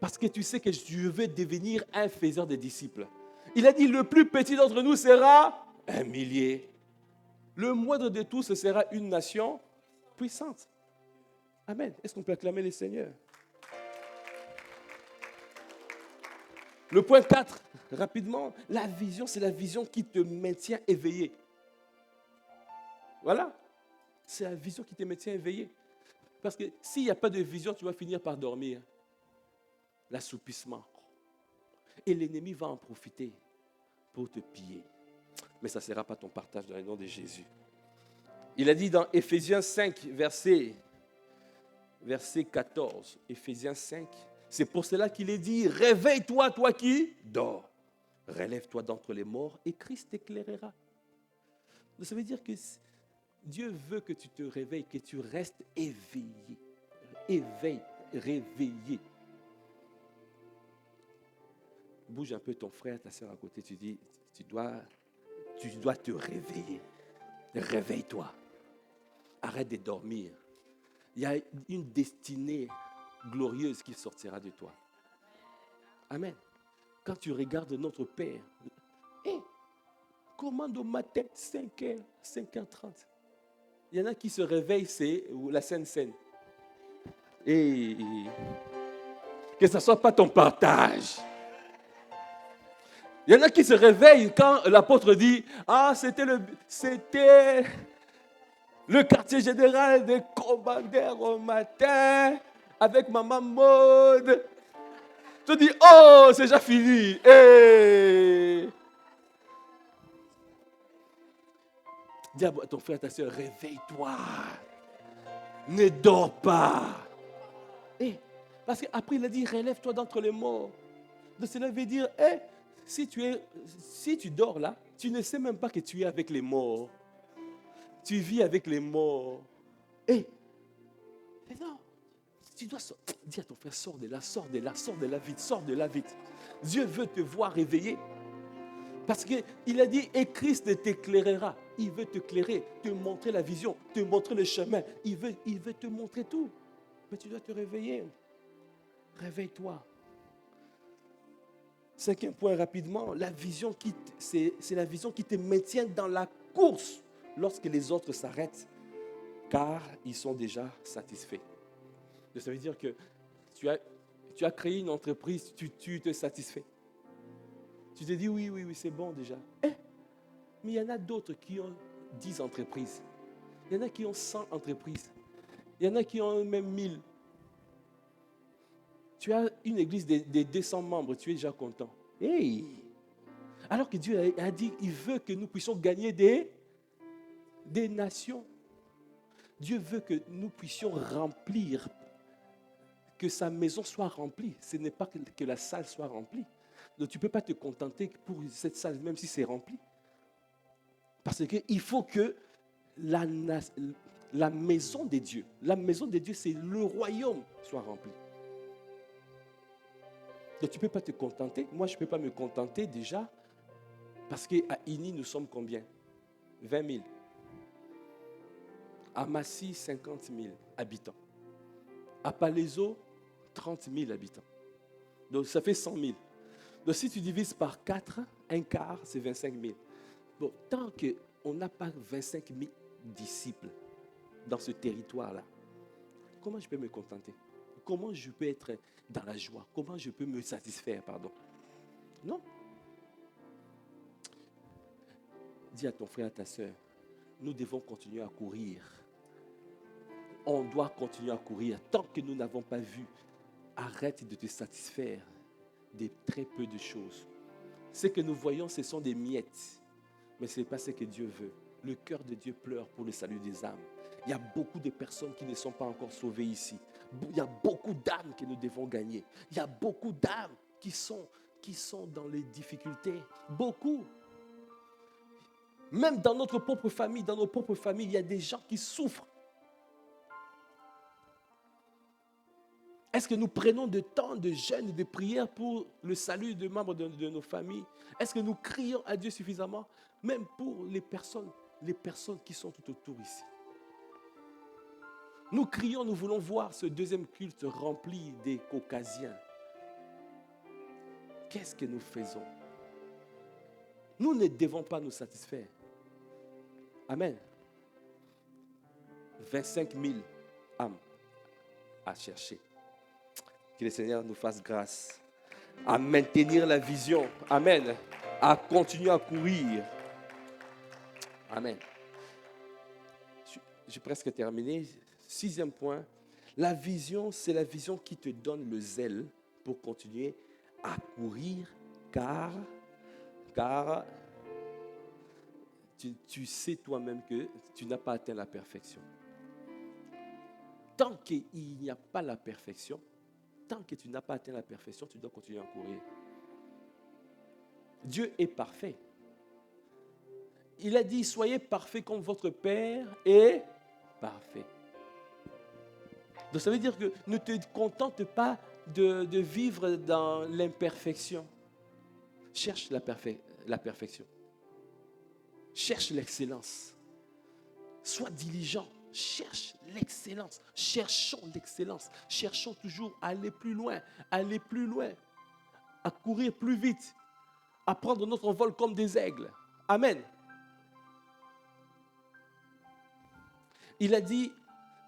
Parce que tu sais que je veux devenir un faiseur de disciples. Il a dit, le plus petit d'entre nous sera 1 millier. Le moindre de tous, ce sera une nation puissante. Amen. Est-ce qu'on peut acclamer les seigneurs? Le point 4, rapidement, la vision, c'est la vision qui te maintient éveillé. Voilà. C'est la vision qui te maintient éveillé. Parce que s'il n'y a pas de vision, tu vas finir par dormir. L'assoupissement. Et l'ennemi va en profiter pour te piller. Mais ça ne sera pas ton partage dans le nom de Jésus. Il a dit dans Éphésiens 5, verset 14. Éphésiens 5. C'est pour cela qu'il est dit, réveille-toi, toi qui dors. Relève-toi d'entre les morts et Christ t'éclairera. Ça veut dire que Dieu veut que tu te réveilles, que tu restes éveillé. Éveille, réveillé. Bouge un peu ton frère, ta soeur à côté, tu dis, tu dois te réveiller. Réveille-toi. Arrête de dormir. Il y a une destinée glorieuse qui sortira de toi. Amen. Quand tu regardes notre Père, commande au matin, 5h, 5h30. Il y en a qui se réveillent, c'est la Sainte Seine. Et que ce ne soit pas ton partage. Il y en a qui se réveillent quand l'apôtre dit, c'était le quartier général des commandeurs au matin avec maman Maud. Tu dis, c'est déjà fini. Dis à ton frère, ta soeur, réveille-toi. Ne dors pas. Parce qu'après, il a dit, relève-toi d'entre les morts. Donc cela veut dire, si tu dors là, tu ne sais même pas que tu es avec les morts. Tu vis avec les morts. Et non, tu dois dire à ton frère, sors de là, sors de là, sors de là vite, sors de là vite. Dieu veut te voir réveillé. Parce qu'il a dit, et Christ t'éclairera. Il veut t'éclairer, te montrer la vision, te montrer le chemin. Il veut te montrer tout. Mais tu dois te réveiller. Réveille-toi. 5e point rapidement, la vision c'est la vision qui te maintient dans la course lorsque les autres s'arrêtent, car ils sont déjà satisfaits. Donc, ça veut dire que tu as créé une entreprise, tu te satisfais. Tu te dis oui, c'est bon déjà. Mais il y en a d'autres qui ont 10 entreprises. Il y en a qui ont 100 entreprises. Il y en a qui ont même 1000. Tu as une église de 200 membres, tu es déjà content. Hey! Alors que Dieu a dit, il veut que nous puissions gagner des nations. Dieu veut que nous puissions remplir, que sa maison soit remplie. Ce n'est pas que la salle soit remplie. Donc tu ne peux pas te contenter pour cette salle, même si c'est rempli. Parce qu'il faut que la maison de Dieu, c'est le royaume, soit rempli. Donc tu ne peux pas te contenter. Moi, je ne peux pas me contenter déjà, parce qu'à Ini, nous sommes combien? 20 000. À Massy, 50 000 habitants. À Palaiseau, 30 000 habitants. Donc ça fait 100 000. Donc si tu divises par 4, un quart, c'est 25 000. Bon, tant qu'on n'a pas 25 000 disciples dans ce territoire-là, comment je peux me contenter? Comment je peux être dans la joie? Comment je peux me satisfaire, pardon? Non. Dis à ton frère, à ta soeur, nous devons continuer à courir. On doit continuer à courir. Tant que nous n'avons pas vu, arrête de te satisfaire de très peu de choses. Ce que nous voyons, ce sont des miettes. Mais ce n'est pas ce que Dieu veut. Le cœur de Dieu pleure pour le salut des âmes. Il y a beaucoup de personnes qui ne sont pas encore sauvées ici. Il y a beaucoup d'âmes que nous devons gagner. Il y a beaucoup d'âmes qui sont dans les difficultés. Beaucoup. Même dans notre propre famille, dans nos propres familles, il y a des gens qui souffrent. Est-ce que nous prenons de temps de jeûne et de prière pour le salut des membres de nos familles? Est-ce que nous crions à Dieu suffisamment? Même pour les personnes qui sont tout autour ici. Nous crions, nous voulons voir ce deuxième culte rempli des Caucasiens. Qu'est-ce que nous faisons? Nous ne devons pas nous satisfaire. Amen. 25 000 âmes à chercher. Que le Seigneur nous fasse grâce à maintenir la vision. Amen. À continuer à courir. Amen. J'ai presque terminé. 6e point. La vision, c'est la vision qui te donne le zèle pour continuer à courir, car tu sais toi-même que tu n'as pas atteint la perfection. Tant qu'il n'y a pas la perfection, tant que tu n'as pas atteint la perfection, tu dois continuer à courir. Dieu est parfait. Il a dit, soyez parfaits comme votre Père est parfait. Donc ça veut dire que ne te contente pas de vivre dans l'imperfection. Cherche la perfection. Cherche l'excellence. Sois diligent. Cherche l'excellence. Cherchons l'excellence. Cherchons toujours à aller plus loin. À courir plus vite. À prendre notre vol comme des aigles. Amen. Il a dit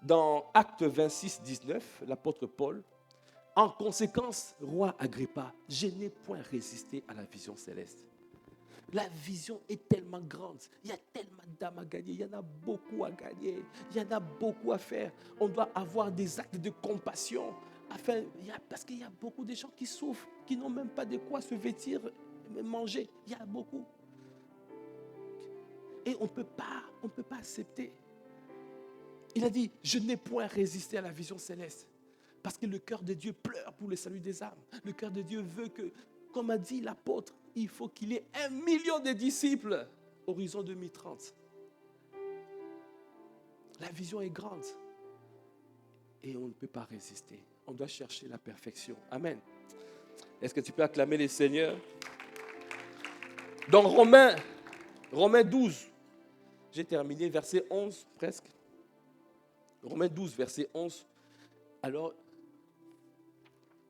dans Actes 26, 19, l'apôtre Paul, en conséquence, roi Agrippa, je n'ai point résisté à la vision céleste. La vision est tellement grande. Il y a tellement d'âmes à gagner. Il y en a beaucoup à gagner. Il y en a beaucoup à faire. On doit avoir des actes de compassion. Parce qu'il y a beaucoup de gens qui souffrent, qui n'ont même pas de quoi se vêtir, manger. Il y a beaucoup. Et on ne peut pas accepter. Il a dit, je n'ai point résisté à la vision céleste. Parce que le cœur de Dieu pleure pour le salut des âmes. Le cœur de Dieu veut que, comme a dit l'apôtre, il faut qu'il y ait 1 million de disciples, horizon 2030. La vision est grande. et on ne peut pas résister. On doit chercher la perfection. Amen. Est-ce que tu peux acclamer les seigneurs? Dans Romains 12, j'ai terminé, verset 11 presque. Romains 12, verset 11. Alors,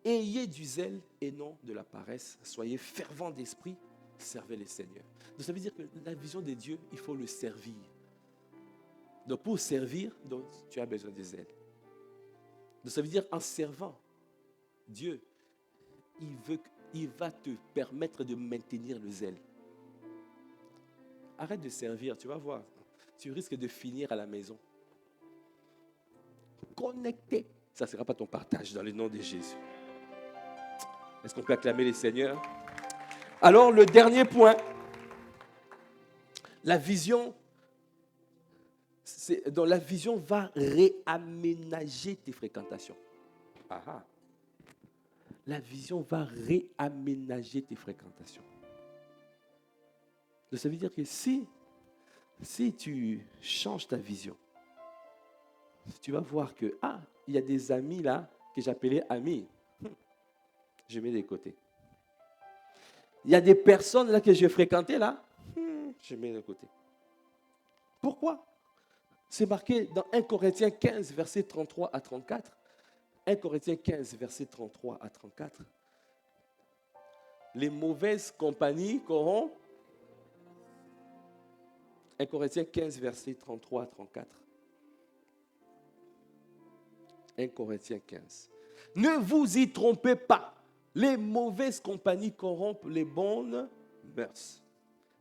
ayez du zèle et non de la paresse. Soyez fervents d'esprit, servez les seigneurs. Donc, ça veut dire que la vision de Dieu, il faut le servir. Donc, pour servir, donc, tu as besoin de zèle. Donc, ça veut dire en servant Dieu, il va te permettre de maintenir le zèle. Arrête de servir, tu vas voir. Tu risques de finir à la maison. Connecté. Ça ne sera pas ton partage dans le nom de Jésus. Est-ce qu'on peut acclamer les seigneurs? Alors, le dernier point, la vision. Donc, la vision va réaménager tes fréquentations. Ah. La vision va réaménager tes fréquentations. Donc, ça veut dire que si tu changes ta vision, tu vas voir que, il y a des amis là que j'appelais amis. Je mets de côté. Il y a des personnes là que je fréquentais là, je mets de côté. Pourquoi? C'est marqué dans 1 Corinthiens 15, versets 33 à 34. 1 Corinthiens 15, versets 33 à 34. Les mauvaises compagnies corrompent. 1 Corinthiens 15, versets 33 à 34. 1 Corinthiens 15. Ne vous y trompez pas. Les mauvaises compagnies corrompent les bonnes mœurs.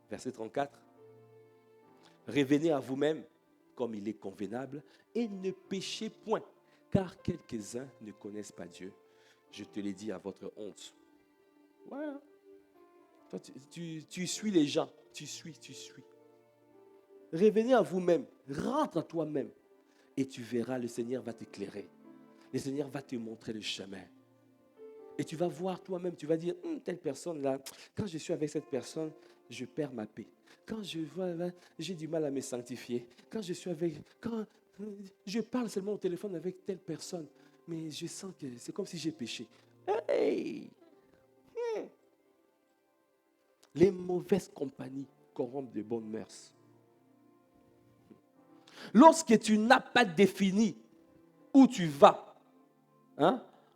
Verset 34. Revenez à vous-même comme il est convenable et ne péchez point, car quelques-uns ne connaissent pas Dieu. Je te l'ai dit à votre honte. Voilà. Toi, tu suis les gens. Tu suis. Revenez à vous-même. Rentre à toi-même. Et tu verras, le Seigneur va t'éclairer. Le Seigneur va te montrer le chemin. Et tu vas voir toi-même, tu vas dire, telle personne-là, quand je suis avec cette personne, je perds ma paix. Quand je vois, j'ai du mal à me sanctifier. Quand je parle seulement au téléphone avec telle personne, mais je sens que c'est comme si j'ai péché. Hey! Les mauvaises compagnies corrompent de bonnes mœurs. Lorsque tu n'as pas défini où tu vas,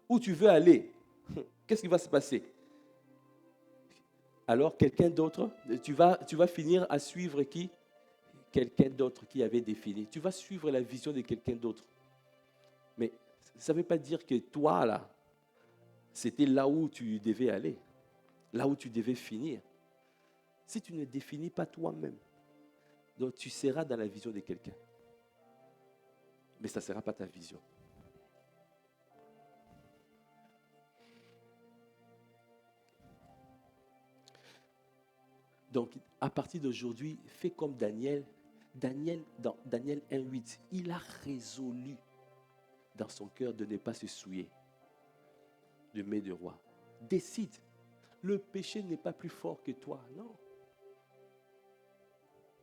où tu veux aller, qu'est-ce qui va se passer? Alors, quelqu'un d'autre, tu vas finir à suivre qui? Quelqu'un d'autre qui avait défini. Tu vas suivre la vision de quelqu'un d'autre. Mais ça ne veut pas dire que toi, là, c'était là où tu devais aller, là où tu devais finir. Si tu ne définis pas toi-même, donc tu seras dans la vision de quelqu'un. Mais ça ne sera pas ta vision. Donc, à partir d'aujourd'hui, fais comme Daniel. Dans Daniel 1,8, il a résolu dans son cœur de ne pas se souiller de mets de roi. Décide. Le péché n'est pas plus fort que toi. Non.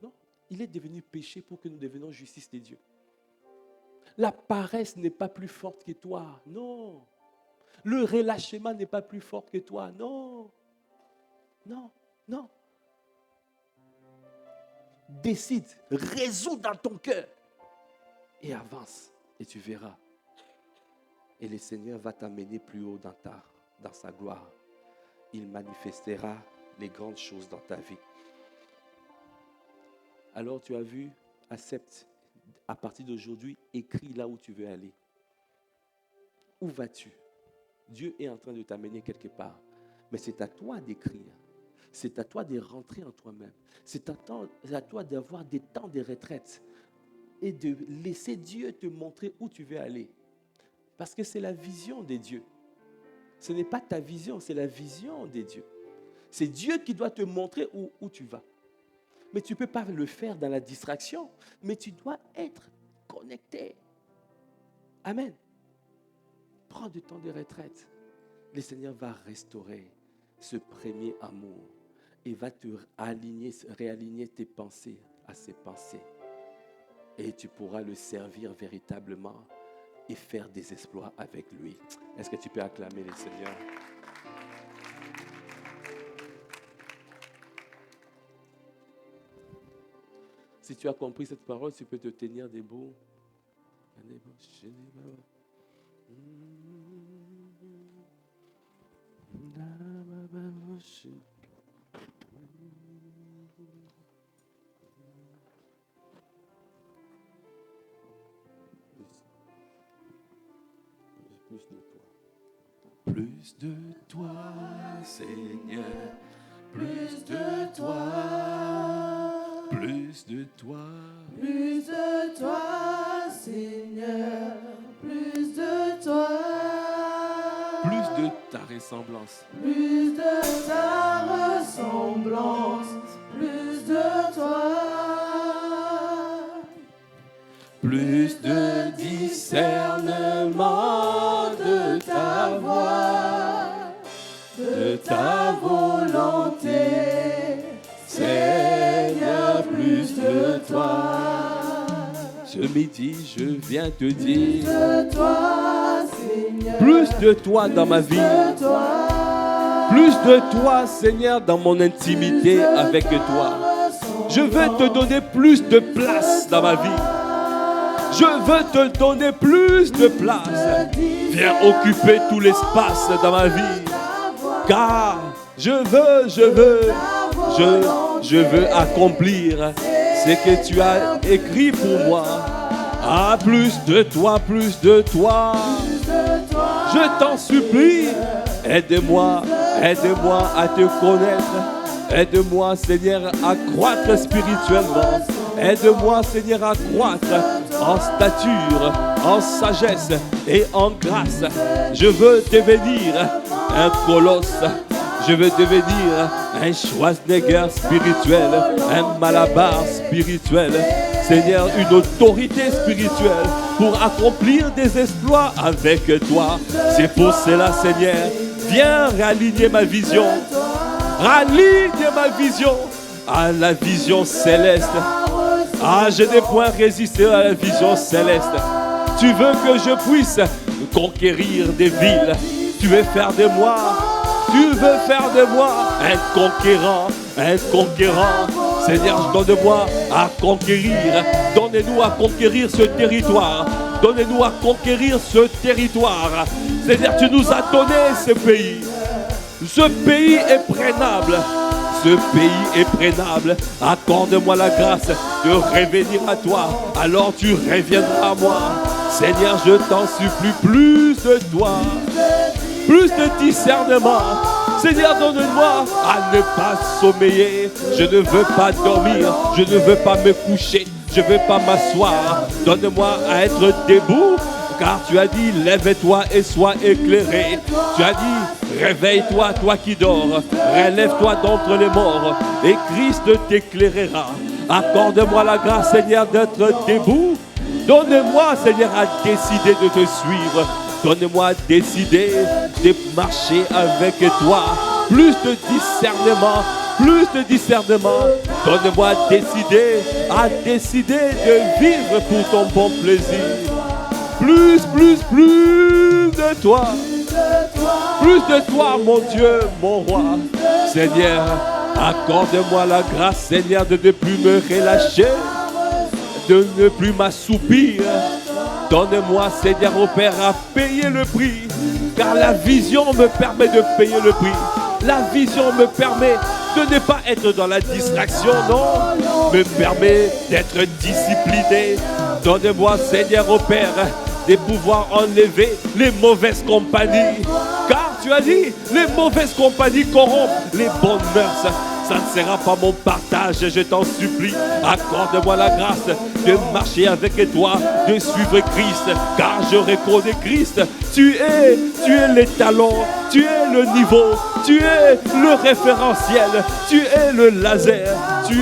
Non. Il est devenu péché pour que nous devenions justice de Dieu. La paresse n'est pas plus forte que toi. Non. Le relâchement n'est pas plus fort que toi. Non. Non. Décide, résous dans ton cœur et avance et tu verras. Et le Seigneur va t'amener plus haut dans sa gloire. Il manifestera les grandes choses dans ta vie. Alors tu as vu, accepte. À partir d'aujourd'hui, écris là où tu veux aller. Où vas-tu? Dieu est en train de t'amener quelque part. Mais c'est à toi d'écrire. C'est à toi de rentrer en toi-même. C'est à toi d'avoir des temps de retraite et de laisser Dieu te montrer où tu veux aller. Parce que c'est la vision de Dieu. Ce n'est pas ta vision, c'est la vision de Dieu. C'est Dieu qui doit te montrer où tu vas. Mais tu ne peux pas le faire dans la distraction, mais tu dois être connecté. Amen. Prends du temps de retraite. Le Seigneur va restaurer ce premier amour et va te réaligner tes pensées à ses pensées. Et tu pourras le servir véritablement et faire des exploits avec lui. Est-ce que tu peux acclamer le Seigneur? Si tu as compris cette parole, tu peux te tenir debout. Plus de toi, Seigneur, plus de toi, plus de toi, plus de toi, Seigneur, plus de toi, plus de ta ressemblance, plus de ta ressemblance, plus de toi, plus de discernement de ta voix, de ta volonté, Seigneur, plus de toi. Ce midi, je viens te dire, de toi, Seigneur, plus de toi dans ma vie, de toi, plus de toi, Seigneur, dans mon intimité avec toi. Je veux te donner plus de place dans ma vie. Je veux te donner plus de place. Viens occuper tout l'espace dans ma vie. Car je veux accomplir ce que tu as écrit pour moi. Ah, plus de toi, plus de toi. Je t'en supplie, aide-moi à te connaître. Aide-moi, Seigneur, à croître spirituellement. Aide-moi, Seigneur, à croître en stature, en sagesse et en grâce. Je veux devenir un colosse. Je veux devenir un Schwarzenegger spirituel, un Malabar spirituel. Seigneur, une autorité spirituelle pour accomplir des exploits avec toi. C'est pour cela, Seigneur, viens réaligner ma vision. Raligne ma vision à la vision céleste. Ah, je n'ai point résisté à la vision céleste. Tu veux que je puisse conquérir des villes. Tu veux faire de moi un conquérant, un conquérant. Seigneur, donne-moi à conquérir. Donnez-nous à conquérir ce territoire. Donnez-nous à conquérir ce territoire. Seigneur, tu nous as donné ce pays. Ce pays est prénable. Ce pays est prénable. Accorde-moi la grâce de revenir à toi. Alors tu reviendras à moi. Seigneur, je t'en supplie, plus de toi. Plus de discernement. Seigneur, donne-moi à ne pas sommeiller. Je ne veux pas dormir. Je ne veux pas me coucher. Je ne veux pas m'asseoir. Donne-moi à être debout. Car tu as dit, lève-toi et sois éclairé. Tu as dit, réveille-toi, toi qui dors. Relève-toi d'entre les morts. Et Christ t'éclairera. Accorde-moi la grâce, Seigneur, d'être debout. Donne-moi, Seigneur, à décider de te suivre. Donne-moi à décider de marcher avec toi. Plus de discernement. Plus de discernement. Donne-moi à décider de vivre pour ton bon plaisir. Plus de toi. Plus de toi, mon Dieu, mon roi. Seigneur, accorde-moi la grâce, Seigneur, de ne plus me relâcher, de ne plus m'assoupir. Donne-moi, Seigneur, au Père, à payer le prix. Car la vision me permet de payer le prix. La vision me permet de ne pas être dans la distraction, non. Me permet d'être discipliné. Donne-moi, Seigneur, au Père, de pouvoir enlever les mauvaises compagnies. Car tu as dit, les mauvaises compagnies corrompent les bonnes mœurs. Ça ne sera pas mon partage, je t'en supplie. Accorde-moi la grâce de marcher avec toi, de suivre Christ. Car je reconnais Christ. Tu es l'étalon, tu es le niveau, tu es le référentiel, tu es le laser, tu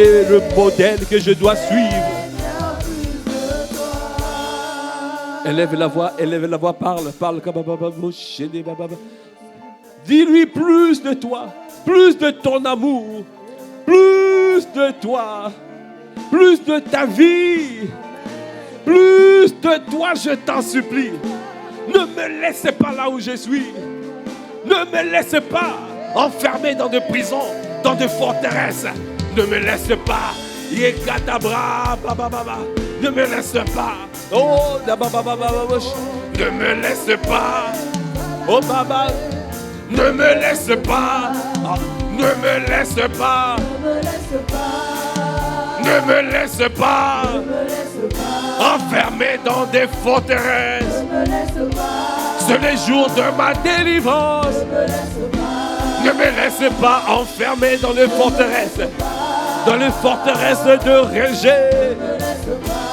es le modèle que je dois suivre. Élève la voix, parle. Dis-lui plus de toi, plus de ton amour, plus de toi, plus de ta vie, Plus de toi, je t'en supplie. Ne me laisse pas là où je suis. Ne me laisse pas enfermé dans des prisons, dans des forteresses. Ne me laisse pas. Yekatabra, bababa. Ne me laisse pas. Oh, ne me laisse pas. Oh, baba. Ne me laisse pas. Ne me laisse pas. Ne me laisse pas. Enfermé dans des forteresses. C'est les jours de ma délivrance. Ne me laisse pas enfermé dans les forteresses. Dans les forteresses de rejet.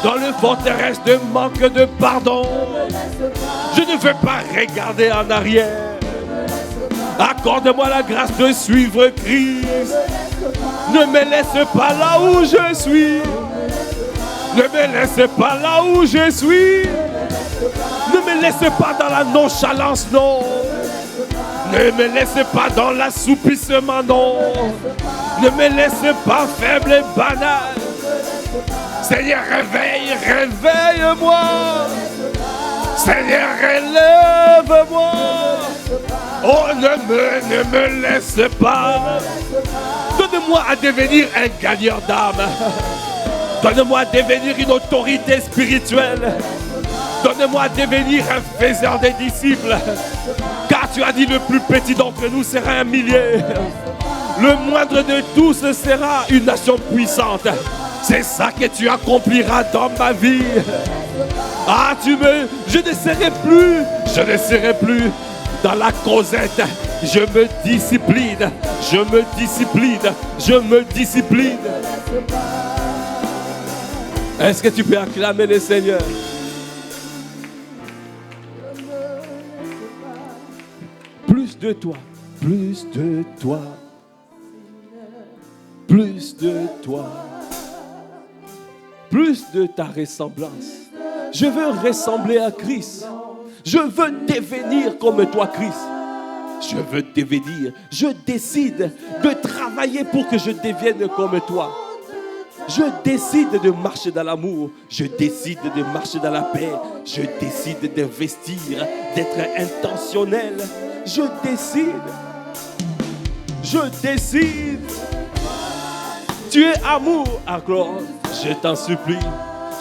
Dans les forteresses de manque de pardon. Je ne veux pas regarder en arrière. Accorde-moi la grâce de suivre Christ. Ne me laisse pas là où je suis. Ne me laisse pas là où je suis. Ne me laisse pas dans la nonchalance, non. Ne me laisse pas dans l'assoupissement, non. Ne me laisse pas faible et banal. Seigneur, réveille, réveille-moi. Seigneur, relève-moi. Oh, ne me laisse pas. Donne-moi à devenir un gagneur d'âme. Donne-moi à devenir une autorité spirituelle. Donne-moi à devenir un faiseur des disciples. Car tu as dit le plus petit d'entre nous sera un millier. Le moindre de tous sera une nation puissante. C'est ça que tu accompliras dans ma vie. Ah, je ne serai plus dans la causette. Je me discipline. Est-ce que tu peux acclamer le Seigneur? Plus de toi, plus de toi, plus de toi, plus de ta ressemblance. Je veux ressembler à Christ. Je veux devenir comme toi, Christ. Je veux devenir. Je décide de travailler pour que je devienne comme toi. Je décide de marcher dans l'amour. Je décide de marcher dans la paix. Je décide d'investir, d'être intentionnel. Je décide. Tu es amour. Alors, je t'en supplie.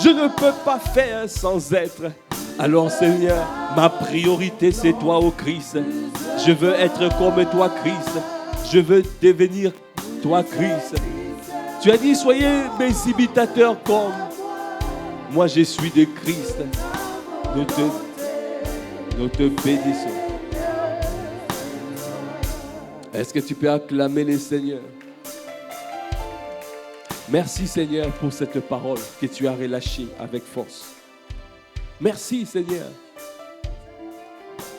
Je ne peux pas faire sans être. Alors Seigneur, ma priorité c'est toi, ô Christ. Je veux être comme toi, Christ. Je veux devenir toi, Christ. Tu as dit, soyez mes imitateurs comme moi je suis de Christ. Nous te bénissons. Est-ce que tu peux acclamer le Seigneur? Merci Seigneur pour cette parole que tu as relâchée avec force. Merci Seigneur.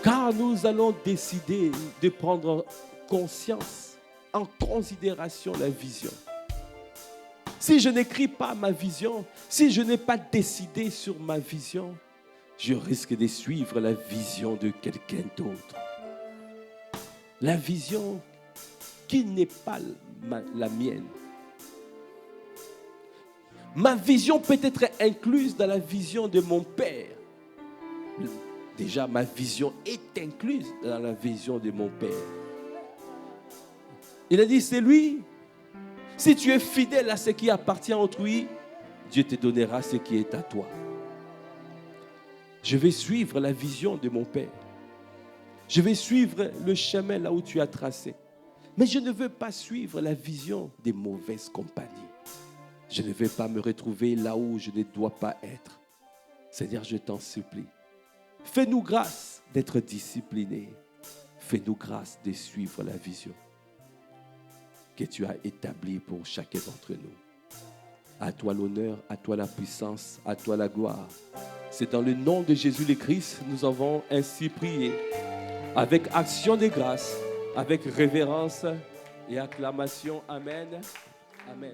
Car nous allons décider de prendre conscience, en considération la vision. Si je n'écris pas ma vision, si je n'ai pas décidé sur ma vision, je risque de suivre la vision de quelqu'un d'autre. La vision qui n'est pas la mienne. Ma vision peut être incluse dans la vision de mon Père. Déjà, ma vision est incluse dans la vision de mon Père. Il a dit, c'est lui. Si tu es fidèle à ce qui appartient à autrui, Dieu te donnera ce qui est à toi. Je vais suivre la vision de mon Père. Je vais suivre le chemin là où tu as tracé. Mais je ne veux pas suivre la vision des mauvaises compagnies. Je ne vais pas me retrouver là où je ne dois pas être. Seigneur, je t'en supplie. Fais-nous grâce d'être disciplinés. Fais-nous grâce de suivre la vision que tu as établie pour chacun d'entre nous. À toi l'honneur, à toi la puissance, à toi la gloire. C'est dans le nom de Jésus le Christ, nous avons ainsi prié. Avec action de grâce, avec révérence et acclamation. Amen. Amen.